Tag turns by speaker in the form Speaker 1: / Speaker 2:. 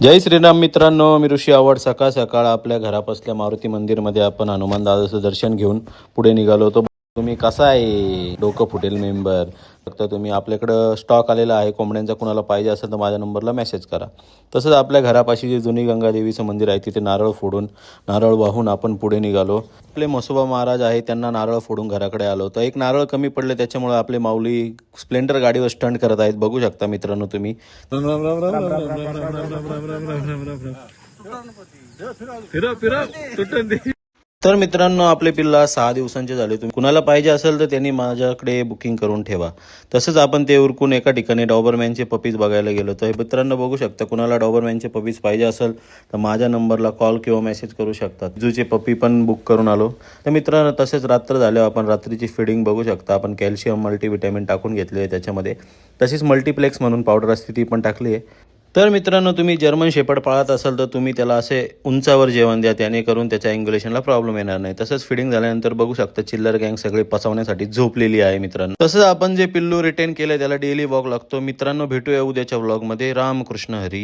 Speaker 1: जय श्रीराम मित्रांनो, मी ऋषी आवड. सकाळ सकाळ आपल्या घरापासल्या मारुती मंदिरमध्ये आपण हनुमान दादाचं दर्शन घेऊन पुढे निघालो होतो. तुम्ही कसा आहे डोकं फुटेल मेंबर, फक्त तुम्ही आपल्याकडं स्टॉक आलेला आहे कोंबड्यांचा, कुणाला पाहिजे असेल तर माझ्या नंबरला मेसेज करा. तसंच आपल्या घरापाशी जे जुनी गंगा देवीचं मंदिर आहे तिथे नारळ फोडून नारळ वाहून आपण पुढे निघालो. आपले मसोबा महाराज आहे त्यांना नारळ फोडून घराकडे आलो तर एक नारळ कमी पडले, त्याच्यामुळे आपले माऊली स्प्लेंडर गाडीवर स्टंट करत आहेत. बघू शकता मित्रांनो तुम्ही. तर मित्रांनो, आपले पिल्ला 6 दिवसांचे झाले. तुम्ही कुणाला पाहिजे असेल तर त्यांनी माझ्याकडे बुकिंग करून ठेवा. तसंच आपण ते उरकून एका ठिकाणी डॉबरमॅनचे पपीज बघायला गेलो. तर मित्रांनो बघू शकता, कुणाला डॉबरमॅनचे पपीज पाहिजे असेल तर माझ्या नंबरला कॉल किंवा मेसेज करू शकतात. जुचे पपी पण बुक करून आलो. तर मित्रांनो, तसेच रात्र झाल्यावर आपण रात्रीची फिडिंग बघू शकता. आपण कॅल्शियम मल्टीव्हिटॅमिन टाकून घेतले आहे त्याच्यामध्ये. तसेच मल्टीप्लेक्स म्हणून पावडर असते ती पण टाकली आहे. तर मित्रांनो, तुम्ही जर्मन शेपर्ड पाळत असाल तर तुम्ही त्याला असे उंचावर जेवण द्या, त्याने करून त्याच्या अँग्युलेशनला प्रॉब्लेम येणार नाही. तसंच फिडिंग झाल्यानंतर बघू शकता चिल्लर गँग सगळे पचवण्यासाठी झोपलेली आहे मित्रांनो. तसंच आपण जे पिल्लू रिटेन केलंय त्याला डेली वॉक लागतो. मित्रांनो, भेटूया उद्याच्या व्लॉगमध्ये. रामकृष्ण हरी.